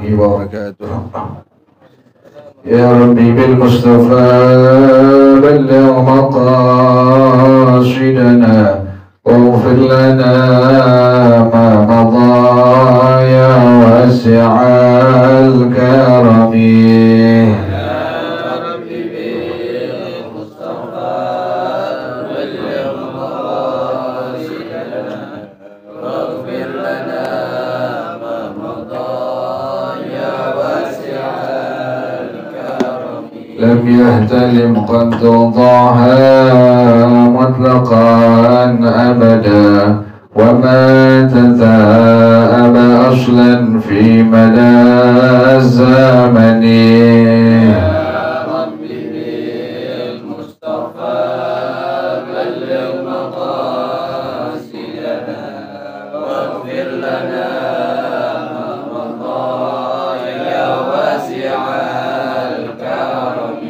وبركاته. يا ربي بالمصطفى بلغ مقاصدنا واغفر لنا ما مضى يا واسع الكرم. لم يهتلم قد ضاها مطلقا أبدا وما تثاءب أصلا في مدى الزمن.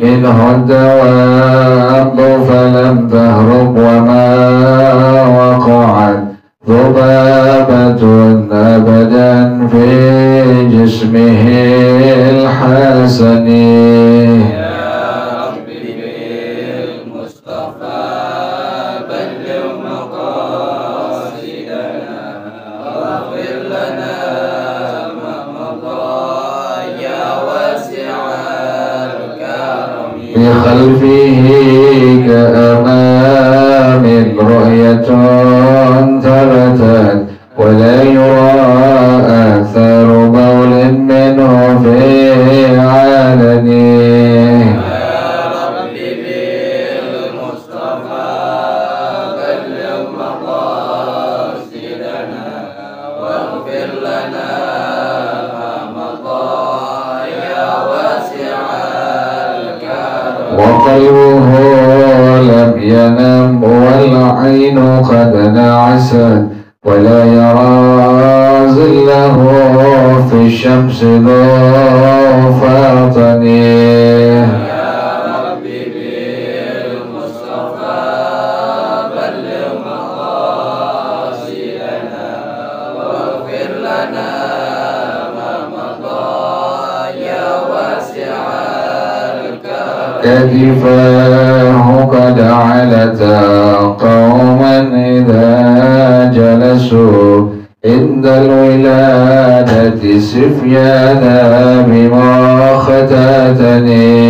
منه الدواب فلم تهرب وما وقعت ذبابة أبدا في جسمه الحسن. بخلفه كأمام رؤية ثبتت ولا يرى أثر بول منه في علنه. وقلبه لم ينم والعين قد نعست ولا يرى ظله في الشمس ذو فاطن. كتفاه قد علتا قوما إذا جلسوا عند الولادة سفيانا بما ختتني.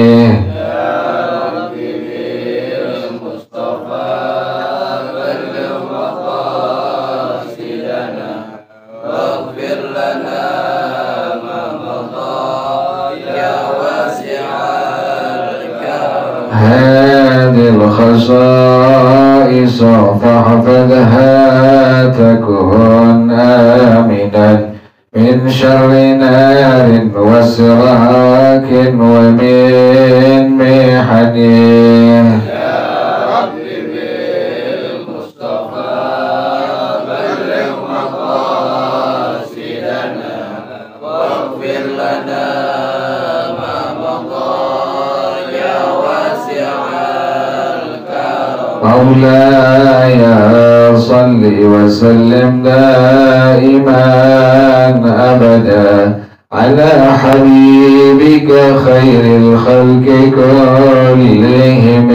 هذه الخصائص فاحفظها تكن آمنا من شر نار وسراك ومن محن. مولاي صل وسلم دائما أبدا على حبيبك خير الخلق كلهم.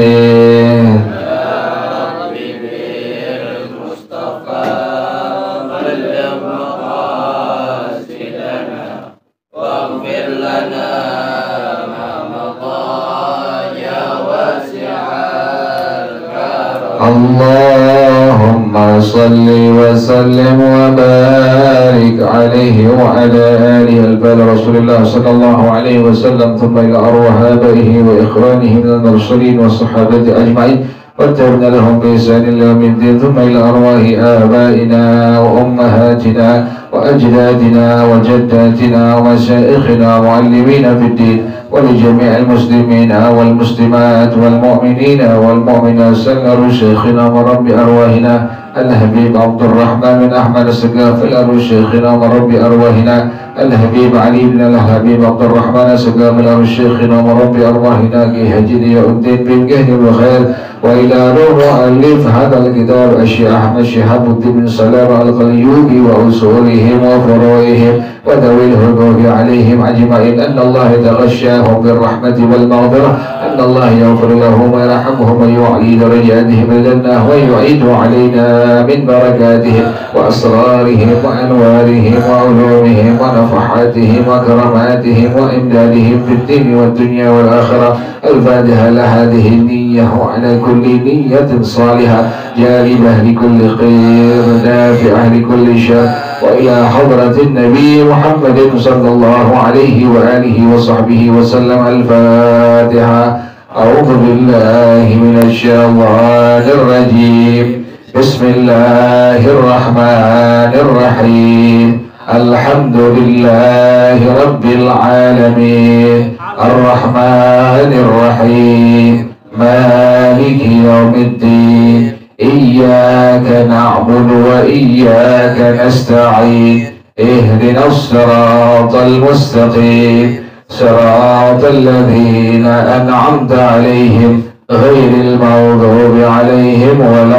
اللهم صل وسلم وبارك عليه وعلى آله البال رسول الله صلى الله عليه وسلم ثم إلى أرواح آبائه وإخوانه من المرسلين والصحابة أجمعين واتبعنا لهم بإحسان إلى يوم الدين ثم إلى أرواح آبائنا وأمهاتنا وأجدادنا وجداتنا ومشايخنا ومعلمين في الدين ولجميع المسلمين والمسلمات والمؤمنين والمؤمنات سلر شيخنا ورب أرواحنا الحبيب عبد الرحمن بن أحمد السقاف الأرو شيخنا ورب أرواحنا الحبيب علي بن الحبيب عبد الرحمن السقاف الأرو شيخنا ورب أرواحنا كي هجد يا الدين بالجهد والخير وإلى مؤلف هذا الكتاب الشيخ أحمد شهاب الدين بن سلام القليوبي وأصولهم وفروعهم وذوي الهدوء عليهم أجمعين أن الله يتغشاهم بالرحمة والمغفرة، أن الله يغفر لهم ويرحمهم ويعلي درجاتهم الجنة ويعيد علينا من بركاتهم وأسرارهم وأنوارهم وعلومهم ونفحاتهم وكراماتهم وإمدادهم في الدين والدنيا والآخرة. الفاتحة لهذه النية وعلى كل نية صالحة جالبة لكل خير نافعة لكل شر، وإلى حضرة النبي محمد صلى الله عليه وآله وصحبه وسلم. الفاتحة. أعوذ بالله من الشيطان الرجيم. بسم الله الرحمن الرحيم. الحمد لله رب العالمين الرحمن الرحيم مالك يوم الدين إياك نعبد وإياك نستعين اهدنا الصراط المستقيم صراط الذين أنعمت عليهم غير المغضوب عليهم ولا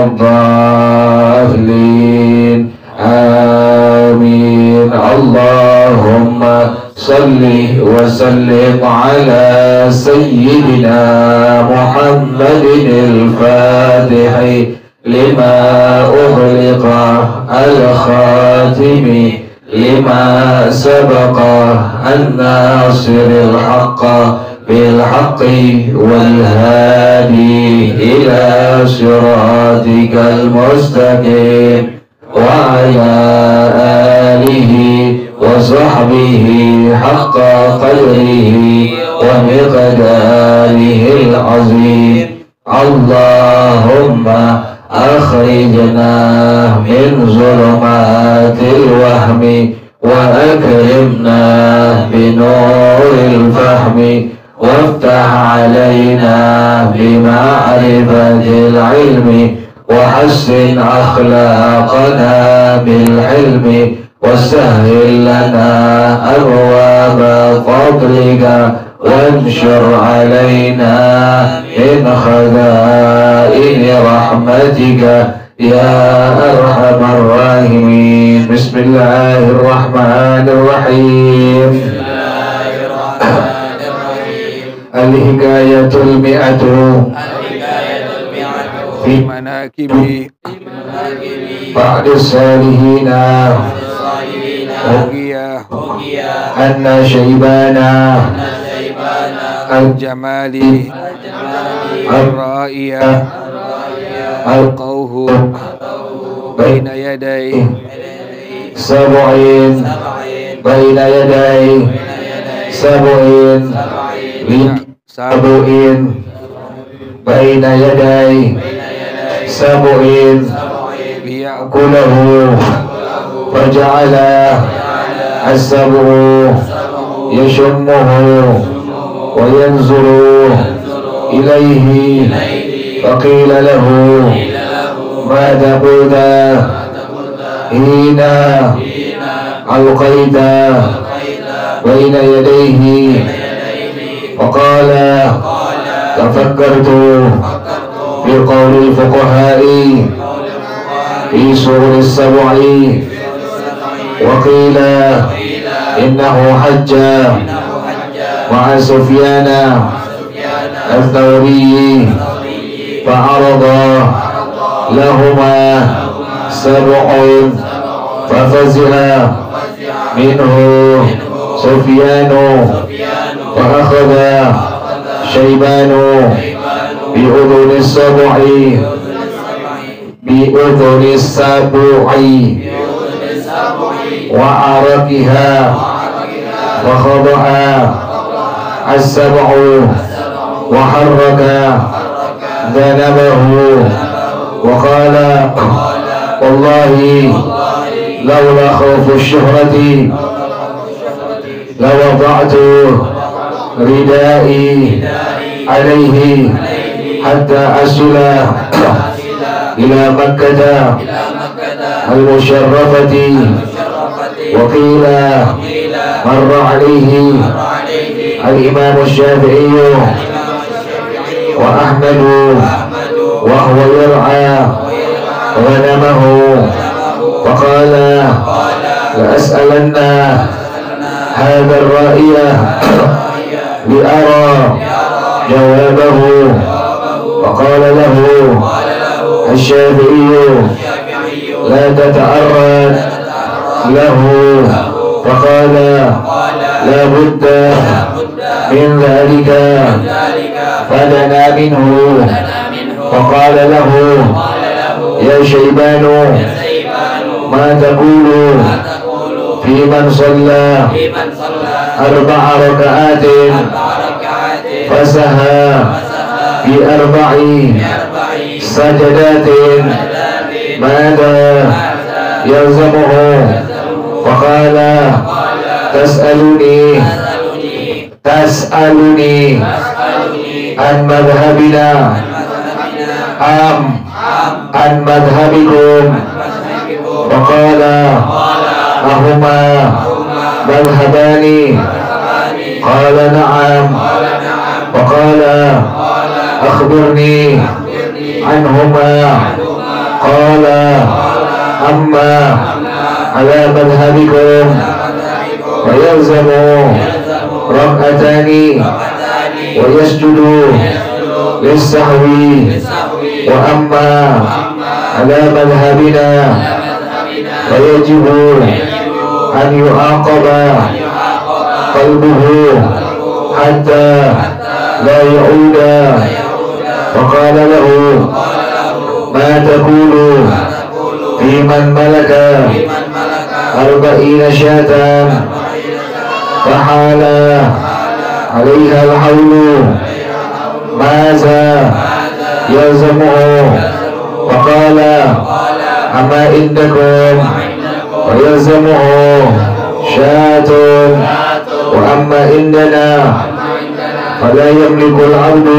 الضالين آمين. اللهم صل وسلم على سيدنا محمد الفاتح لما أغلق الخاتم لما سبق الناصر الحق بالحق والهادي إلى صراطك المستقيم وعلى آله وصحبه حق قدره ومقداره العظيم. اللهم أخرجنا من ظلمات الوهم وأكرمنا بنور الفهم وافتح علينا بمعرفة العلم وحسن أخلاقنا بالحلم وسهل لنا أبواب فضلك وانشر علينا من خزائن رحمتك يا أرحم الراحمين. بسم الله الرحمن الرحيم. الحكاية المئة في مناكب بعد الصالحين أن شيبانا الجمال الرائية ألقوه بين يدي سبعين بين يدي سبعين بين يدي سبعين ليأكله فجعل السبع يشمه وينظر إليه فقيل له ماذا قلت حين ألقيت بين يديه؟ فقال تفكرت في قول الفقهاء في سور السبع وقيل إنه حج مع سفيان الثوري فعرض لهما سبع ففزع منه سفيان فأخذ شيبان بأذن السبع وعركها فخضع السبع وحرك ذنبه وقال والله لولا خوف الشهرة لوضعت ردائي عليه حتى أصل إلى مكة المشرفة. وقيل مر عليه الإمام الشافعي وأحمد وهو يرعى غنمه فقال لأسألن هذا الرائي لأرى جوابه. فقال له الشافعي لا تتعرض له. فقال لا بد من ذلك. فدنا منه فقال له يا شيبان ما تقول في من صلى 4 ركعات فسهى في 4 سجدات ماذا يلزمه؟ فقال تسألني عن مذهبنا عن مذهبكم. فقال أهما مذهبان؟ قال نعم. فقال أخبرني عنهما. قال أما على مذهبكم فيلزم ركعتان ويسجد للسهو. وأما على مذهبنا فيجب أن يعاقب قلبه حتى لا يعود. فقال له ما تقول في من ملك 40 شاة فحال عليها الحول ماذا يلزمه؟ فقال أما عندكم ويلزمه شاة وأما عندنا فلا يملك العبد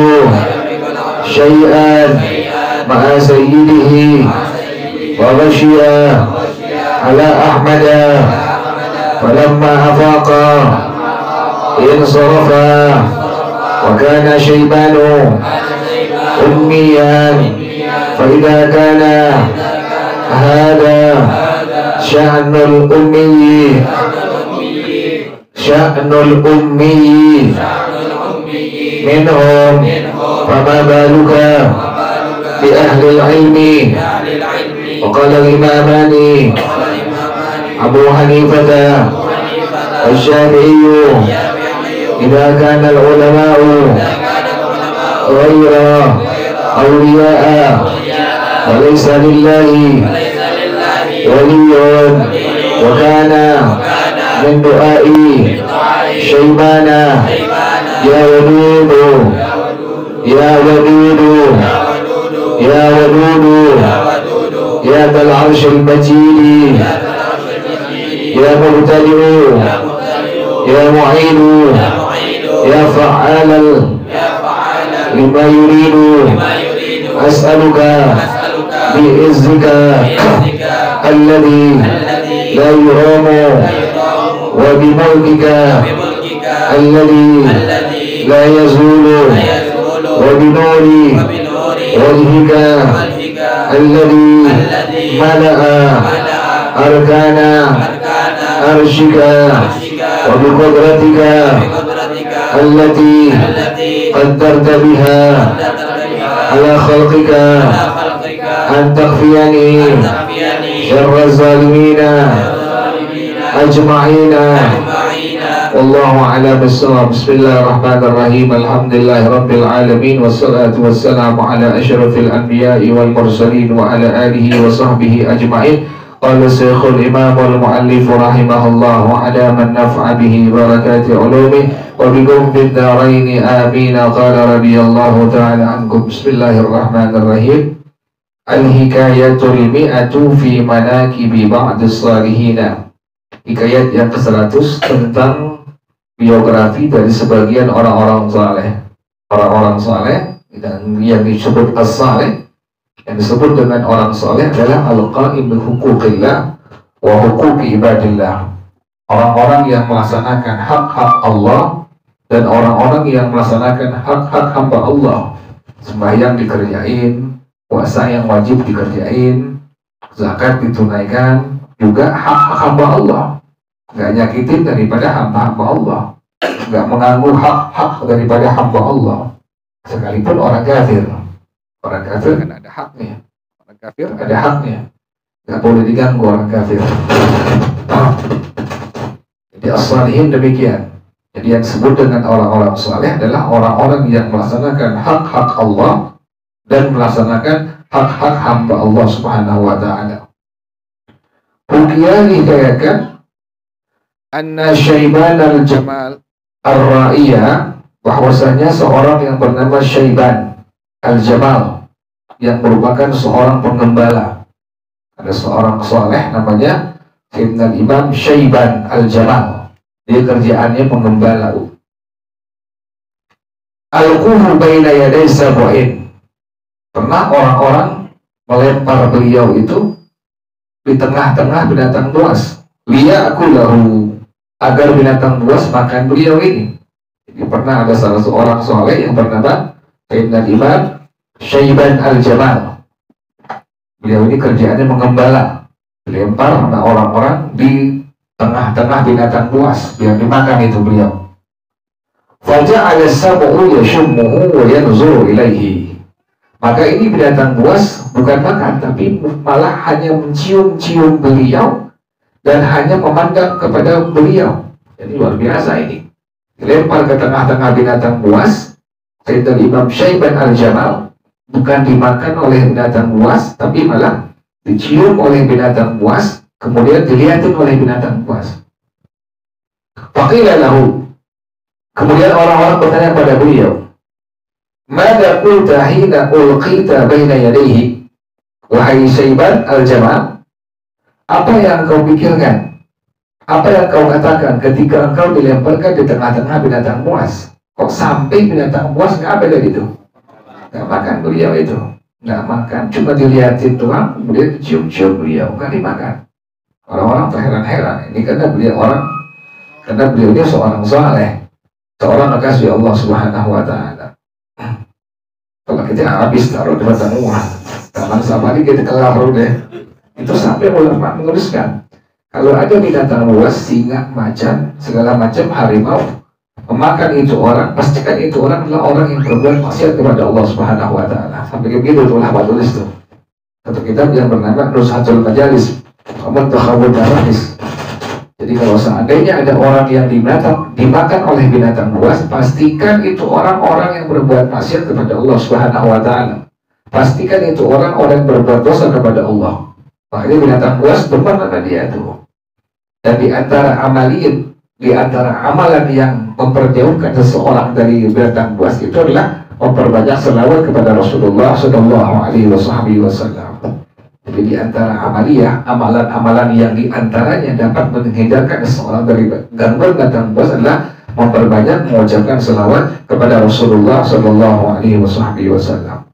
شيئا مع سيده. وغشي على أحمد فلما أفاق انصرف. وكان شيبان أميا. فإذا كان هذا شأن الأمي منهم فما بالك بأهل العلم؟ وقال الإمامان أبو حنيفة والشافعي إذا كان العلماء غير أولياء وليس لله ولي. وكان من دعاء شيبان يا ودود يا ودود يا ودود يا ذا العرش المجيد يا مبتدئ يا معين يا فعال لما يريد. أسألك بعزك الذي لا يرام وبملكك الذي لا يزول وبنور وجهك الذي ملأ أركان عرشك وبقدرتك التي قدرت بها على خلقك أن تخفيني شر الظالمين أجمعين. والله أعلم بالصواب. بسم الله الرحمن الرحيم. الحمد لله رب العالمين والصلاة والسلام على أشرف الأنبياء والمرسلين وعلى آله وصحبه أجمعين. قال الشيخ الإمام المؤلف رحمه الله وعلى من نفع به بركات علومه وبكم في الدارين آمين. قال رضي الله تعالى عنكم. بسم الله الرحمن الرحيم. Al-hikayatul mi'atu fi manaqibi ba'dis salihina. Hikayat yang ke-100 tentang biografi dari sebagian orang-orang saleh. Orang-orang saleh dan yang disebut as-saleh, yang disebut dengan orang saleh adalah al-qa'im bi huquqillah wa huquqi ibadillah. Orang-orang yang melaksanakan hak-hak Allah dan orang-orang yang melaksanakan hak-hak hamba Allah. Sembahyang dikerjain, puasa yang wajib dikerjain, zakat ditunaikan, juga hak hamba Allah. Nggak nyakitin daripada hamba-hamba Allah, nggak mengganggu hak-hak daripada hamba Allah. Sekalipun orang kafir kan ada haknya. Orang kafir ada haknya, nggak boleh diganggu orang kafir. Jadi as-salihin demikian. Jadi yang disebut dengan orang-orang saleh adalah orang-orang yang melaksanakan hak-hak Allah dan melaksanakan hak-hak hamba Allah Subhanahu wa taala. Ruqyah dikatakan anna Syaiban al-Jamal ar-Ra'iyah, bahwasanya seorang yang bernama Syaiban al-Jamal yang merupakan seorang penggembala. Ada seorang saleh namanya Sayyidina Imam Syaiban al-Jamal. Dia kerjaannya penggembala. Al-quhu baina yaday sab'in. Pernah orang-orang melempar beliau itu di tengah-tengah binatang buas. Liya'kulahu, agar binatang buas makan beliau ini. Jadi pernah ada salah seorang soleh yang bernama Sayyidina Imam Syaiban al-Jamal. Beliau ini kerjaannya menggembala, dilempar sama orang-orang di tengah-tengah binatang buas biar dimakan itu beliau. Faja'ala sab'u yashummuhu wa yanzuru ilaihi. Maka ini binatang buas bukan makan, tapi malah hanya mencium-cium beliau dan hanya memandang kepada beliau. Jadi luar biasa ini. Dilempar ke tengah-tengah binatang buas, Sayyidina Imam Syaiban al-Jamal bukan dimakan oleh binatang buas, tapi malah dicium oleh binatang buas, kemudian dilihatin oleh binatang buas. Faqila lahu, kemudian orang-orang bertanya pada beliau, "Mada qulta hina ulqita baina yadayhi?" Wahai Syaiban al-Jamal, apa yang kau pikirkan? Apa yang kau katakan ketika engkau dilemparkan di tengah-tengah binatang buas? Kok sampai binatang buas nggak ada gitu? Nggak makan beliau itu, nggak makan, cuma dilihatin doang, kemudian dicium-cium beliau, nggak dimakan. Orang-orang terheran-heran. Ini karena beliau ini seorang saleh, seorang kekasih Allah Subhanahu wa taala. Kalau kita habis taruh di batang buas, taman safari kita kelar deh. Itu sampai ulama menuliskan, kalau ada binatang buas, singa, macan, segala macam harimau memakan itu orang, pastikan itu orang adalah orang yang berbuat maksiat kepada Allah Subhanahu wa taala. Sampai begitu tuh ulama tulis tuh. Satu kitab yang bernama Nuzhatul Majalis. Jadi kalau seandainya ada orang yang dimakan oleh binatang buas, pastikan itu orang-orang yang berbuat maksiat kepada Allah Subhanahu wa taala. Pastikan itu orang-orang yang berbuat dosa kepada Allah. Makanya binatang buas depan sama dia tuh. Dan di antara amalan yang memperjauhkan seseorang dari binatang buas itu adalah memperbanyak selawat kepada Rasulullah Sallallahu Alaihi Wasallam. Jadi di antara amalan-amalan yang diantaranya dapat menghindarkan seseorang dari gangguan binatang buas adalah memperbanyak mengucapkan selawat kepada Rasulullah Sallallahu Alaihi Wasallam.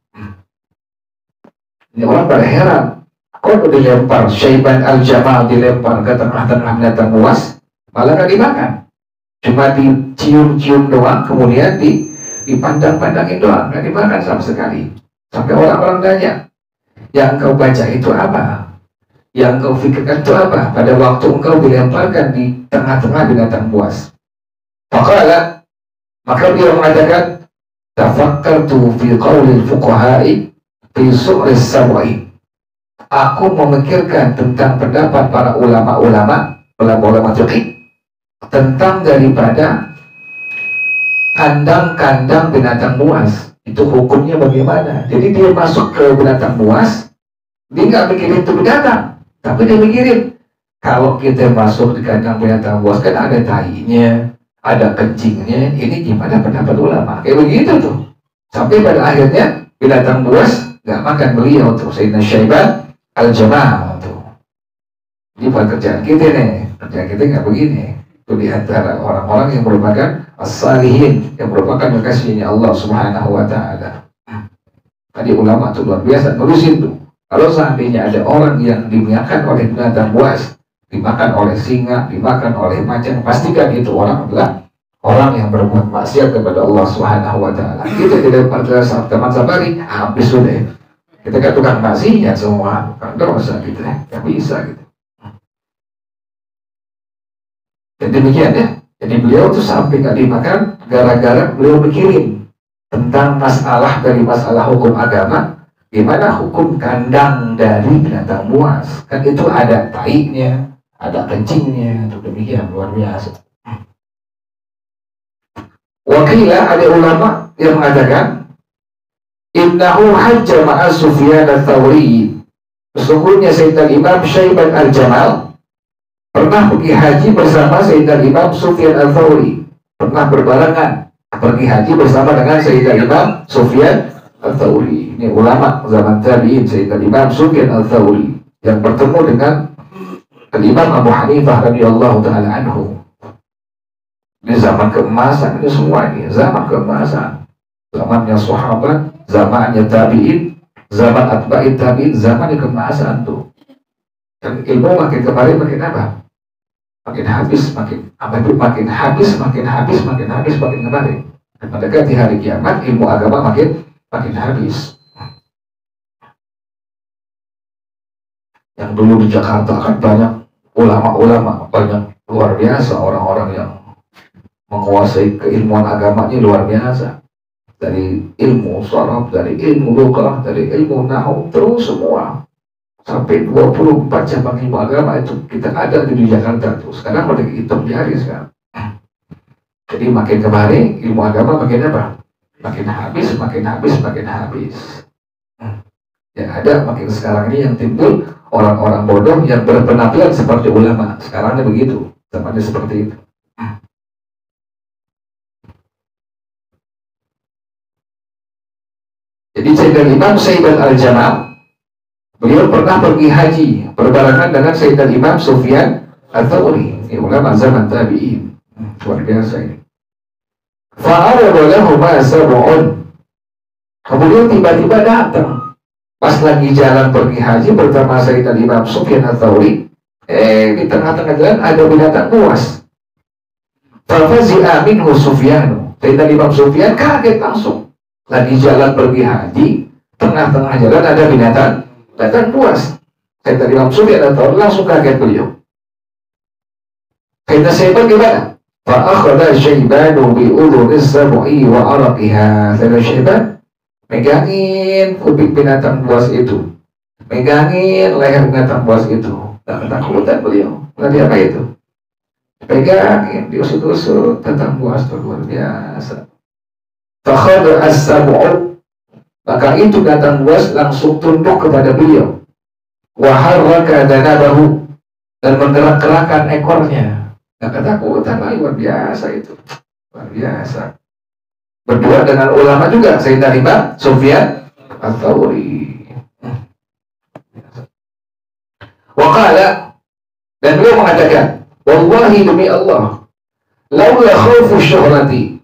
Ini orang pada heran, kok dilempar Syaiban al-Jamal dilempar ke tengah-tengah binatang buas, malah nggak dimakan, cuma dicium-cium doang, kemudian dipandang-pandangin doang, nggak dimakan sama sekali. Sampai orang-orang tanya, yang kau baca itu apa? Yang kau fikirkan itu apa? Pada waktu engkau dilemparkan di tengah-tengah binatang buas. Maka dia mengatakan, tafakkartu fi qawlil fuqaha'i fi su'ris sab'i. Aku memikirkan tentang pendapat para ulama-ulama fiqih tentang daripada kandang-kandang binatang buas. Itu hukumnya bagaimana? Jadi dia masuk ke binatang buas, dia nggak mikirin itu binatang, tapi dia mikirin kalau kita masuk di kandang binatang buas kan ada tainya, ada kencingnya. Ini gimana pendapat ulama? Kayak begitu tuh. Sampai pada akhirnya binatang buas nggak makan beliau tuh, Sayyidina Syaiban al-Jamal tuh. Ini bukan kerjaan kita nih, kerjaan kita nggak begini. Itu di antara orang-orang yang merupakan as-salihin, yang merupakan kekasihnya Allah Subhanahu wa taala. Tadi ulama itu luar biasa nulisin tuh. Kalau seandainya ada orang yang dimakan oleh binatang buas, dimakan oleh singa, dimakan oleh macan, pastikan itu orang adalah orang yang berbuat maksiat kepada Allah Subhanahu wa taala. Kita tidak pada saat teman safari habis sudah. Kita kan tukang maksiat semua, tukang dosa gitu ya, nggak bisa gitu. Jadi demikian ya. Jadi beliau tuh sampai nggak dimakan gara-gara beliau mikirin tentang masalah dari masalah hukum agama, gimana hukum kandang dari binatang buas. Kan itu ada taiknya, ada kencingnya, itu demikian luar biasa. Wakilah ada ulama yang mengatakan innahu hajja ma'a Sufyan ats-Tsauri. Sesungguhnya Sayyidina Imam Syaiban al-Jamal pernah pergi haji bersama Sayyidina Imam Sufyan ats-Tsauri. Pernah berbarengan pergi haji bersama dengan Sayyidina Imam Sufyan ats-Tsauri. Ini ulama zaman tabi'in, Sayyidina Imam Sufyan ats-Tsauri yang bertemu dengan Imam Abu Hanifah radhiyallahu taala anhu. Ini zaman keemasan, ini semua ini zaman keemasan. Zamannya sahabat, zamannya tabi'in, zaman atba'in tabi'in, zaman keemasan tuh. Dan ilmu makin kemarin makin apa? Makin habis, makin habis, makin kemarin. Dan mendekati hari kiamat, ilmu agama makin habis. Yang dulu di Jakarta kan banyak ulama-ulama, banyak luar biasa orang-orang yang menguasai keilmuan agamanya luar biasa. Dari ilmu sharaf, dari ilmu lughah, dari ilmu nahwu, terus semua. Sampai 24 cabang ilmu agama itu kita ada di Jakarta tuh. Sekarang udah hitung jari sekarang. Jadi makin kemarin ilmu agama makin apa? Makin habis. Yang ada makin sekarang ini yang timbul orang-orang bodoh yang berpenampilan seperti ulama. Sekarangnya begitu, zamannya seperti itu. Jadi Sayyidina Imam Syaiban al-Jamal, beliau pernah pergi haji berbarengan dengan Sayyidina Imam Sufyan ats-Tsauri. Ini ulama zaman tabi'in. Luar biasa ini. Fa'arada lahuma sab'un. Kemudian tiba-tiba datang pas lagi jalan pergi haji bersama Sayyidina Imam Sufyan ats-Tsauri. Di tengah-tengah jalan ada binatang buas. Fafazi'a minhu Sufyanu. Sayyidina Imam Sufyan kaget langsung. Lagi jalan pergi haji, tengah-tengah jalan ada binatang buas. Sayyidina Imam Sufyan ats-Tsauri langsung kaget beliau. Sayyidina Syaiban gimana? Fa'akhadha Syaibanu bi'udhunis sab'i wa araqiha. Sayyidina Syaiban megangin kuping binatang buas itu, megangin leher binatang buas itu. Tak ketakutan beliau. Tadi apa itu? Pegangin, diusut-usut tentang buas itu luar biasa. Fakhadha as-sab'u, maka itu binatang buas langsung tunduk kepada beliau. Wa harraka danabahu, dan menggerak-gerakkan ekornya. Gak ketakutan lah, luar biasa itu. Luar biasa. Berdua dengan ulama juga, Sayyidina Imam Sufyan ats-Tsauri. Waqala, dan beliau mengatakan, wallahi demi Allah, laula khawfu syuhrati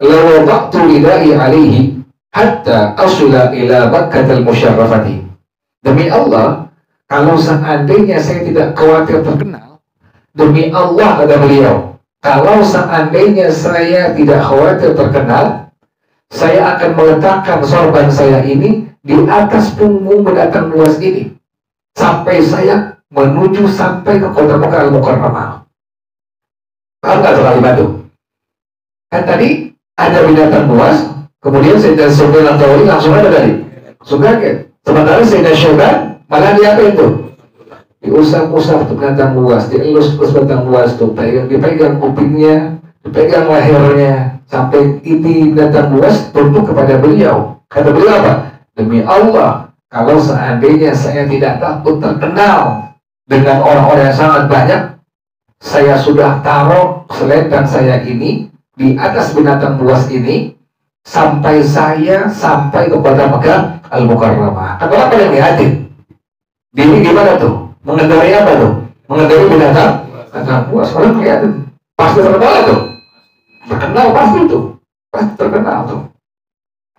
la wada'tu lidai alaihi hatta asula ila Makkatal Musyarrafati. Demi Allah, kalau seandainya saya tidak khawatir terkenal, demi Allah kata beliau, kalau seandainya saya tidak khawatir terkenal, saya akan meletakkan sorban saya ini di atas punggung binatang buas ini sampai saya menuju sampai ke kota Makkah Al-Mukarramah. Paham nggak tuh kalimat itu? Kan tadi ada binatang buas, kemudian Sayyidina Sufyan ats-Tsauri langsung ada tadi, langsung kaget. Sementara Sayyidina Syaiban malah diapain tuh? Diusap-usap tuh binatang buas, dielus-elus binatang buas tuh, dipegang kupingnya, dipegang lehernya, sampai ini binatang buas tunduk kepada beliau. Kata beliau apa? Demi Allah, kalau seandainya saya tidak takut terkenal dengan orang-orang yang sangat banyak, saya sudah taruh selendang saya ini di atas binatang buas ini sampai saya sampai ke kota Makkah Al-Mukarramah. Atau apa yang lihatin? Diri gimana tuh? Mengendarai apa tuh? Mengendarai binatang buas. Orang kelihatan pasti terkenal tuh. Terkenal pasti tuh. Pasti terkenal tuh.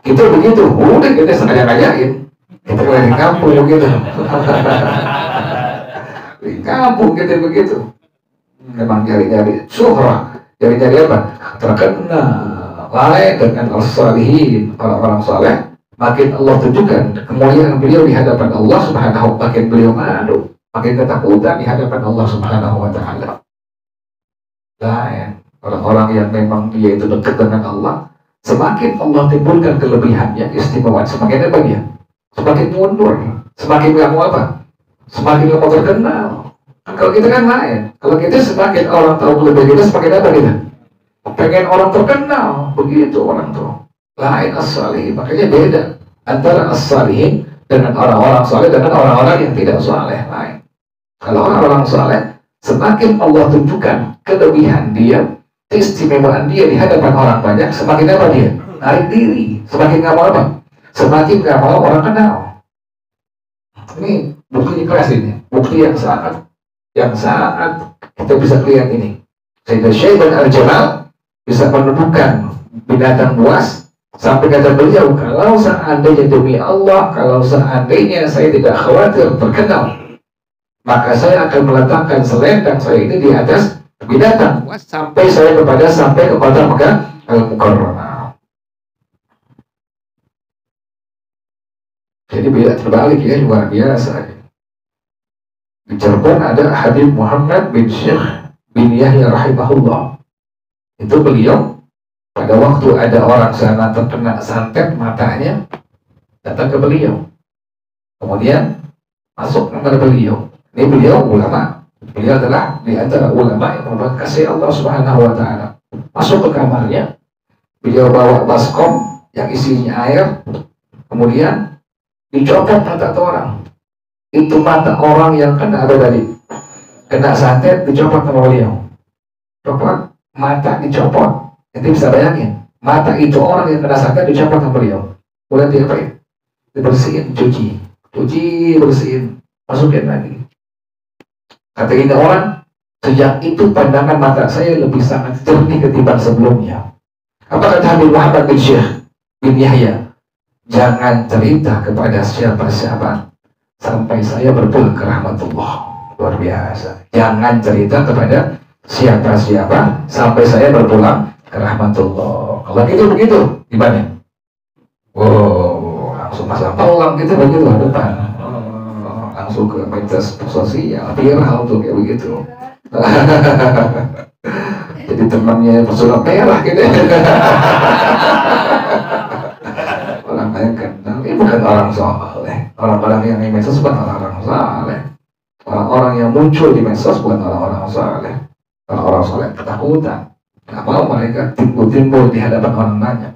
Kita begitu. Udah kita sengaja ngajakin. Kita keliling kampung begitu. Di kampung kita begitu. Memang nyari-nyari syuhrah. Nyari-nyari apa? Terkenal. Lain dengan al-salihin, orang-orang saleh, makin Allah tunjukkan kemuliaan beliau di hadapan Allah Subhanahu wa ta'ala, makin beliau malu, makin ketakutan di hadapan Allah Subhanahu wa ta'ala. Lain orang-orang yang memang dia itu dekat dengan Allah, semakin Allah timbulkan kelebihannya, istimewaan, semakin apa dia? Semakin mundur, semakin gak mau apa? Semakin gak mau terkenal. Nah, kalau kita kan lain, kalau kita semakin orang tahu kelebihan kita, semakin apa kita? Pengen orang terkenal, begitu orang tuh. Lain as-salihin, makanya beda antara as-salihin dengan orang-orang saleh dengan orang-orang yang tidak saleh. Lain. Kalau orang-orang saleh, semakin Allah tunjukkan kelebihan dia, keistimewaan dia di hadapan orang banyak, semakin apa dia? Narik diri, semakin nggak mau apa? Semakin nggak mau orang kenal. Ini bukti keras ini, bukti yang sangat kita bisa lihat ini. Sayyidina Syaiban Al-Jamal bisa menentukan binatang buas sampai kata beliau, kalau seandainya demi Allah, kalau seandainya saya tidak khawatir terkenal, maka saya akan meletakkan selendang saya ini di atas binatang buas sampai ke kota Mekah Al-Mukarramah. Jadi beda terbalik ya, luar biasa. Di Cirebon ada Habib Muhammad bin Syekh bin Yahya rahimahullah. Itu beliau pada waktu ada orang sana terkena santet matanya, datang ke beliau. Kemudian masuk kepada beliau. Ini beliau ulama. Beliau adalah di antara ulama yang merupakan kasih Allah Subhanahu wa ta'ala. Masuk ke kamarnya, beliau bawa baskom yang isinya air, kemudian dicopot mata orang. Itu mata orang yang kena apa tadi? Kena santet, dicopot sama beliau. Copot, mata dicopot. Itu bisa bayangin, mata itu orang yang kena santet dicopot sama beliau. Kemudian diapain? Dibersihin, cuci, bersihin, masukin lagi. Kata ini orang, sejak itu pandangan mata saya lebih sangat jernih ketimbang sebelumnya. Apa kata Habib Muhammad bin Syekh bin Yahya? Jangan cerita kepada siapa-siapa sampai saya berpulang ke rahmatullah. Luar biasa. Jangan cerita kepada siapa-siapa sampai saya berpulang ke rahmatullah. Kalau gitu begitu, gimana? Wow, langsung pasang tolong gitu begitu depan. Langsung ke media sosial, viral tuh kayak begitu. Jadi temannya pesulap merah gitu. Orang yang kenal, ini bukan orang saleh. Orang-orang yang di medsos bukan orang-orang saleh. Orang-orang yang muncul di medsos bukan orang-orang saleh. Orang-orang saleh ketakutan. Gak mau mereka timbul-timbul di hadapan orang banyak.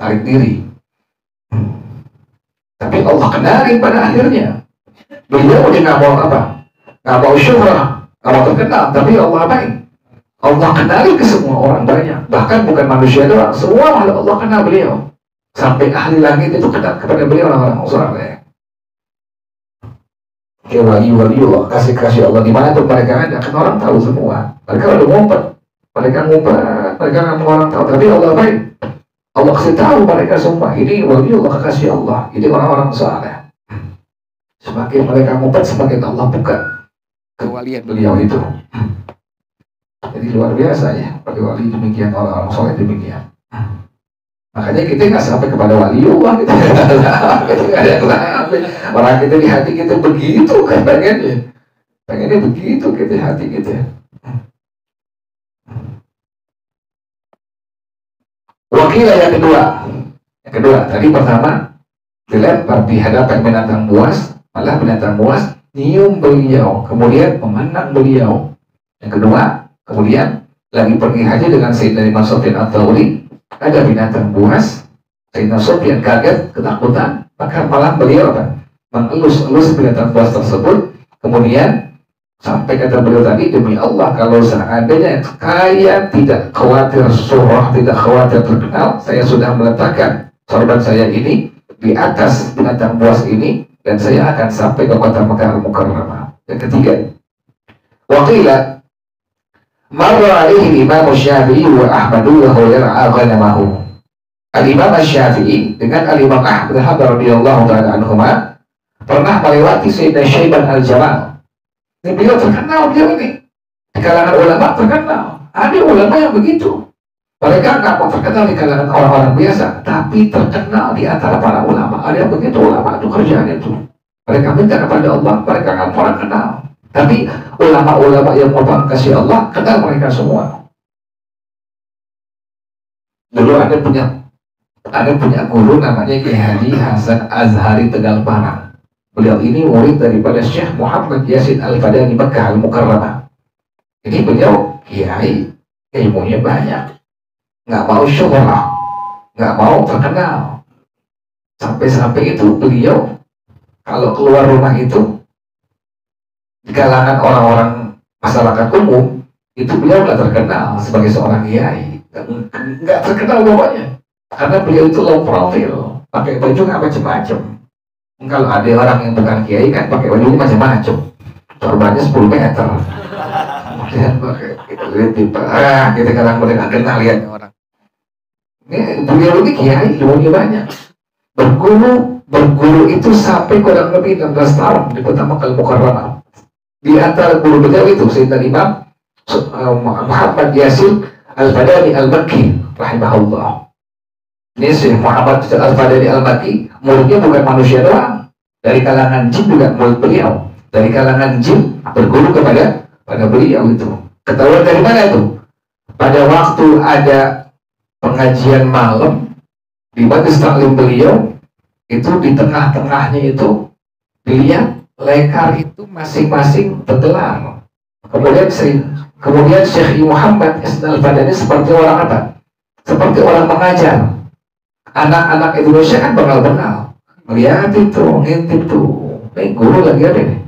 Tarik diri. Tapi Allah kenalin pada akhirnya. Beliau udah nggak mau apa? Nggak mau syuhrah, nggak mau terkenal. Tapi Allah apain? Allah kenali ke semua orang banyak. Bahkan bukan manusia doang. Semua makhluk Allah kenal beliau. Sampai ahli langit itu kenal kepada beliau orang-orang saleh. Kayak wali-wali Allah, kasih-kasih Allah di mana tuh mereka ada. Kan orang tahu semua. Mereka udah ngumpet. Mereka nggak mau orang tahu. Tapi Allah apain? Allah kasih tahu mereka semua. Ini wali Allah, kekasih Allah. Ini orang-orang saleh. Semakin mereka ngumpet, semakin Allah buka kewalian beliau itu. Jadi luar biasa ya, pada wali demikian, orang-orang soleh demikian. Makanya kita nggak sampai kepada wali Allah gitu. Kita nggak ada yang sampai. Orang kita di hati kita begitu kan pengennya begitu kita hati kita. Wakilah yang kedua tadi pertama dilempar di hadapan binatang buas. Malah binatang buas nyium beliau, kemudian memandang beliau. Yang kedua, kemudian lagi pergi haji dengan Sayyidina Imam Sufyan Ats-Tsauri, ada binatang buas. Sayyidina Sufyan kaget, ketakutan, maka malah beliau apa? Mengelus-elus binatang buas tersebut. Kemudian sampai kata beliau tadi, demi Allah, kalau seandainya saya tidak khawatir surah, tidak khawatir terkenal, saya sudah meletakkan sorban saya ini di atas binatang buas ini, dan saya akan sampai ke kota Mekah Al-Mukarramah. Yang ketiga, waqila marra alaihi Imam Syafi'i wa Ahmadu wa huwa yar'a ghanamahu. Al-Imam Syafi'i dengan Al-Imam Ahmad radhiyallahu ta'ala anhuma pernah melewati Sayyidina Syaiban Al-Jamal. Ini beliau terkenal, beliau ini di kalangan ulama terkenal. Ada ulama yang begitu. Mereka nggak mau terkenal di kalangan orang-orang biasa, tapi terkenal di antara para ulama. Ada yang begitu ulama itu kerjaan itu. Mereka minta kepada Allah, mereka nggak pernah kenal. Tapi ulama-ulama yang mau kasih Allah, kenal mereka semua. Dulu ada punya guru namanya Kiai Haji Hasan Azhari Tegal Parang. Beliau ini murid daripada Syekh Muhammad Yasin Al-Fadani Makkah Al-Mukarramah. Jadi beliau kiai, ilmunya banyak, nggak mau syuhrah, nggak mau terkenal. Sampai-sampai itu beliau kalau keluar rumah itu di kalangan orang-orang masyarakat umum itu beliau nggak terkenal sebagai seorang kiai, nggak terkenal pokoknya. Karena beliau itu low profile, pakai baju nggak macam-macam. Kalau ada orang yang bukan kiai kan pakai baju macam-macam, sorbannya 10 meter. Kemudian pakai kita kadang mereka kenal lihat orang. Ini beliau ini kiai, ilmunya banyak. Berguru itu sampai kurang lebih 16 tahun di pertama kali Mukarramah. Di antara guru beliau itu Sayyidina Imam Muhammad Yasin Al-Fadani Al-Makki rahimahullah. Ini Syekh Muhammad Al-Fadani Al-Makki, muridnya bukan manusia doang. Dari kalangan jin juga murid beliau. Dari kalangan jin berguru kepada beliau itu. Ketahuan dari mana itu? Pada waktu ada pengajian malam di majelis taklim beliau, itu di tengah-tengahnya itu dilihat lekar itu masing-masing bergelar. Kemudian Syekh Muhammad Al-Fadani seperti orang apa? Seperti orang mengajar. Anak-anak Indonesia kan bengal-bengal. Melihat itu, ngintip tuh. Ini guru lagi ada nih.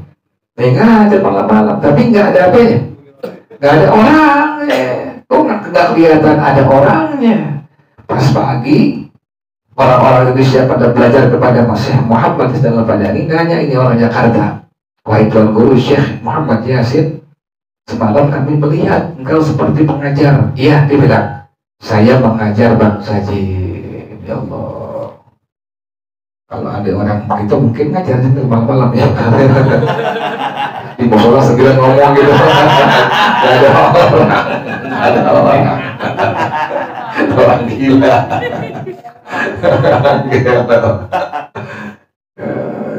Ini ngajar malam-malam, tapi nggak ada apanya. Nggak ada orangnya. Kok nggak kelihatan ada orangnya. Pas pagi, orang-orang Indonesia pada belajar kepada Syekh Muhammad Al-Fadani, nanya ini orang Jakarta. Wahai Tuan Guru Syekh Muhammad Yasin, semalam kami melihat engkau seperti pengajar. Iya, dia bilang, saya mengajar bangsa jin. Ya Allah, kalau ada orang begitu mungkin ngajar malam-malam ya. Di musola segera ngomong gitu. Gak ada orang. Ada orang. Orang gila. Orang gila.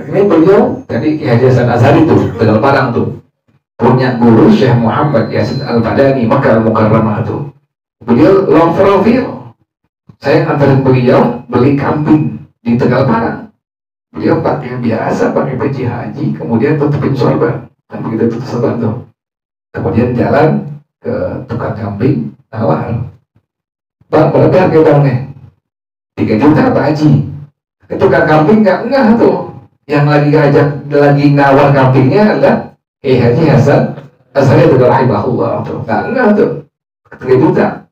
Ini beliau, jadi Kiai Haji Hasan Azhari tuh, Tegal Parang tuh, punya guru Syekh Muhammad Yasin Al-Fadani Makkah Al-Mukarramah tuh. Beliau long profile. Saya nganterin beliau beli kambing di Tegal Parang. Beliau pakai biasa, pakai peci haji, kemudian tutupin sorban. Dan begitu tutup sorban tuh. Kemudian jalan ke tukang kambing, nawar. Bang, berapa harga bangnya? 3 juta Pak Haji. Itu tukang kambing nggak ngeh tuh. Yang lagi nawar kambingnya adalah Haji Hasan Azhari rahimahullah tuh. Nggak ngeh tuh. 3 juta.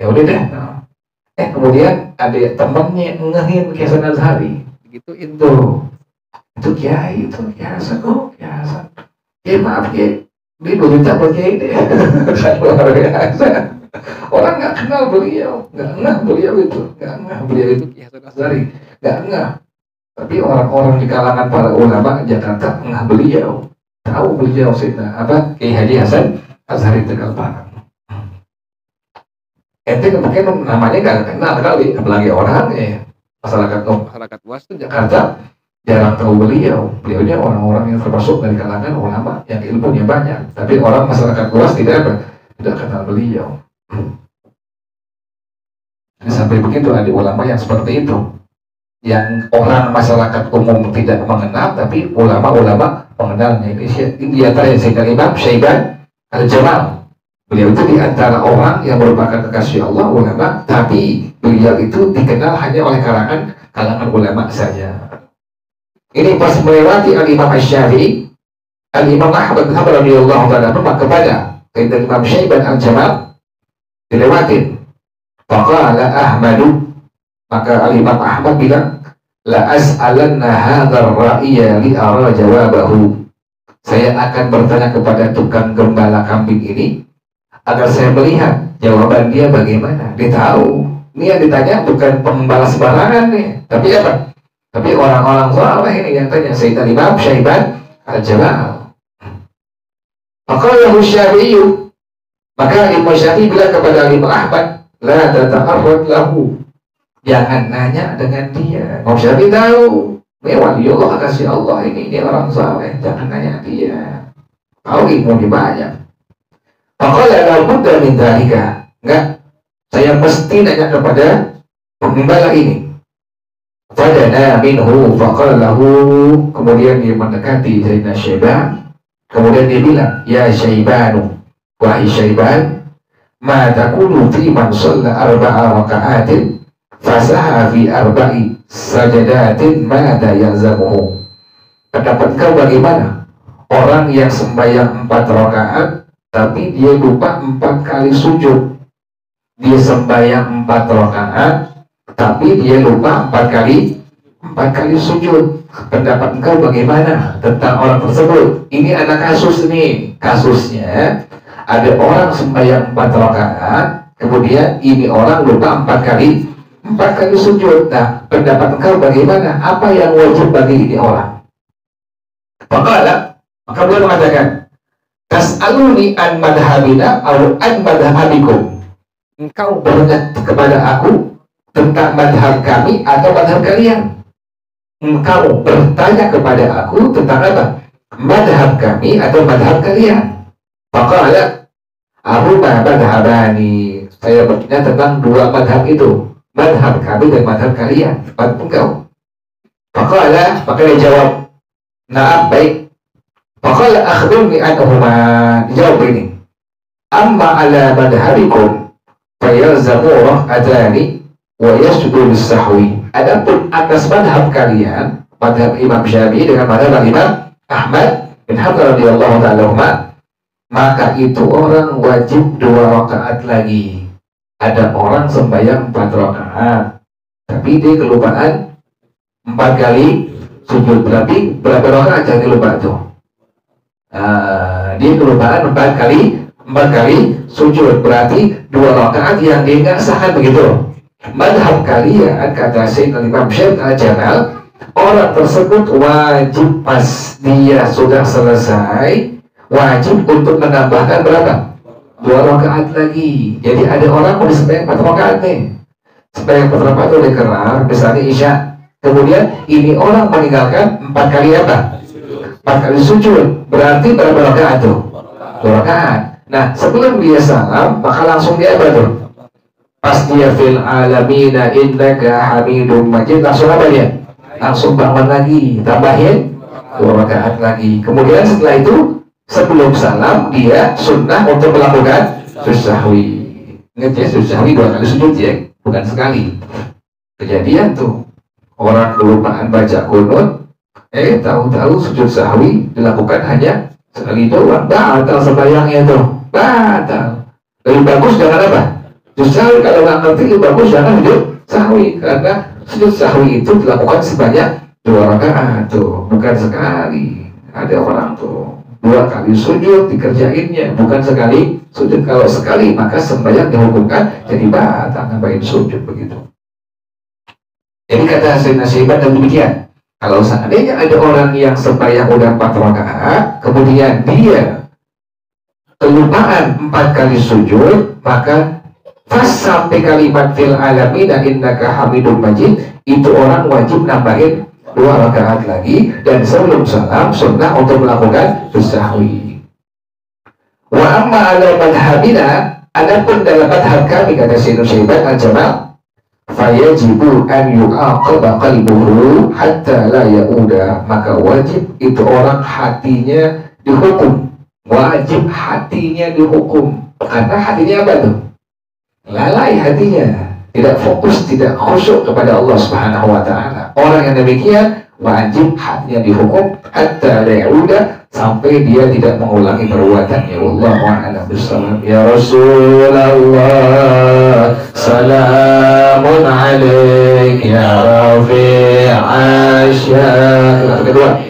Ya udah deh. Kemudian ada temennya ngehin Kiai Hasan Azhari, gituin tuh, itu Kiai Hasan, oh Kiai Hasan, ya maaf Kiai, dia 2 juta buat Kiai deh. Luar biasa. Orang nggak kenal beliau, nggak ngeh beliau itu Kiai Hasan Azhari, nggak ngeh. Tapi orang-orang di kalangan para ulama Jakarta ngeh beliau, tahu beliau Kiai Haji Hasan Azhari Tegal Parang. Ente mungkin namanya gak kenal kali, apalagi orangnya. Masyarakat luas itu Jakarta jarang tahu beliau. Beliaunya orang-orang yang termasuk dari kalangan ulama yang ilmunya banyak. Tapi orang masyarakat luas tidak kenal beliau. Jadi sampai begitu ada ulama yang seperti itu, yang orang masyarakat umum tidak mengenal, tapi ulama-ulama mengenalnya. Ini di antara Sayyidina Imam Syaiban Al-Jamal. Beliau itu di antara orang yang merupakan kekasih Allah, ulama, tapi beliau itu dikenal hanya oleh kalangan ulama saja. Ini pas melewati Al-Imam Asy-Syafi'i, Al-Imam Ahmad bin Hanbal radhiyallahu ta'ala kepada Sayyidina Imam Syaiban Al-Jamal dilewatin. Faqala Ahmadu, maka Al-Imam Ahmad bilang, la as'alanna hadzal ra'iya li ara jawabahu. Saya akan bertanya kepada tukang gembala kambing ini agar saya melihat jawaban dia bagaimana. Dia tahu. Ini yang ditanya bukan pengembala sembarangan nih, tapi apa? Tapi orang-orang saleh ini yang tanya. Sayyidina Imam Syaiban Al-Jamal. Maka Syafi'i, maka Imam Syafi'i bilang kepada Imam Ahmad, La tata'arrad lahu. Jangan nanya dengan dia. Mau Syafi'i tahu. Ini waliullah kasih Allah, ini orang saleh. Jangan nanya dia. Tahu ilmu di banyak. Faqala la budda min dzalika. Enggak. Saya mesti nanya kepada pengembala ini. Fadana minhu faqala lahu. Kemudian dia mendekati Sayyidina Syaiban. Kemudian dia bilang, ya Syaibanu, wahai Syaiban, ma taqulu fi man shalla arba'a raka'atin fasaha fi arba'i sajadatin mada yalzamuhu. Pendapat kau bagaimana? Orang yang sembahyang 4 rakaat tapi dia lupa 4 kali sujud. Dia sembahyang 4 rakaat tapi dia lupa 4 kali sujud. Pendapat engkau bagaimana tentang orang tersebut? Ini ada kasus nih. Kasusnya ada orang sembahyang 4 rakaat, kemudian ini orang lupa 4 kali sujud. Nah, pendapat engkau bagaimana? Apa yang wajib bagi ini orang? Maka beliau mengatakan, tas'aluni an madhabina atau an madhabikum. Engkau bertanya kepada aku tentang madhab kami atau madhab kalian. Engkau bertanya kepada aku tentang apa? Madhab kami atau madhab kalian. Faqala arubah madhabani. Saya bertanya tentang 2 madhab itu, madhab kami dan madhab kalian. Madhab engkau. Faqala, maka dia jawab, na'am, baik. Faqala akhbirni anhuma. Jawab ini, amma ala madhabikum fayalzamu rak'atani wa yasjudu lis-sahwi. Adapun atas madhab kalian, madhab Imam Syafi'i dengan madhab Imam Ahmad bin Hanbal radhiyallahu ta'ala, maka itu orang wajib 2 rakaat lagi. Ada orang sembahyang 4 rakaat tapi dia kelupaan 4 kali sujud. Berarti berapa rakaat jangan lupa tuh. Dia kelupaan 4 kali sujud. Berarti 2 rakaat yang dia nggak sahkan begitu. Madhab kalian, kata Sayyidina Imam Syafi'i al-Jamal, orang tersebut wajib pas dia sudah selesai, wajib untuk menambahkan berapa? 2 rakaat lagi. Jadi ada orang mau sembahyang 4 rakaat nih. Sembahyang 4 rakaat udah kelar, misalnya Isya. Kemudian ini orang meninggalkan 4 kali apa? 4 kali sujud. Berarti berapa rakaat tuh? 2 rakaat. Nah, sebelum dia salam, maka langsung dia apa tuh? Pas dia fil alamina innaka hamidum majid, langsung apa dia? Langsung bangun lagi, tambahin 2 rakaat lagi. Kemudian setelah itu sebelum salam dia sunnah untuk melakukan sujud sahwi. Ingat ya, sujud sahwi 2 kali sujud ya, bukan sekali. Kejadian tuh orang kelupaan baca kunut, tahu-tahu sujud sahwi dilakukan hanya sekali doang, batal sembahyangnya tuh, batal. Lebih bagus jangan apa? Sujud sahwi. Kalau nggak ngerti lebih bagus jangan sujud sahwi, karena sujud sahwi itu dilakukan sebanyak 2 rakaat tuh, bukan sekali. Ada orang tuh 2 kali sujud dikerjainnya, bukan sekali sujud. Kalau sekali maka sembahyang dihukumkan jadi batal, nambahin sujud begitu. Jadi kata Sayyidina Syaiban dan demikian, kalau seandainya ada orang yang sembahyang udah 4 rakaat, kemudian dia kelupaan 4 kali sujud, maka pas sampai kalimat fil alamin innaka hamidum majid, itu orang wajib nambahin 2 rakaat lagi, dan sebelum salam sunnah untuk melakukan sahwi. Wa amma ala madhabina, adapun dalam madhab kami, kata Sayyidina Syaiban al-Jamal, fayajibu an yu'aqaba qalbuhu hatta la ya'uda. Maka wajib itu orang hatinya dihukum. Wajib hatinya dihukum. Karena hatinya apa tuh? Lalai hatinya, tidak fokus, tidak khusyuk kepada Allah Subhanahu wa ta'ala. Orang yang demikian wajib hatinya dihukum hatta la ya'uda, sampai dia tidak mengulangi perbuatannya. Wallahu a'lam bishawab. Ya Rasulullah, salamun alaik ya rafi'asya. Kedua,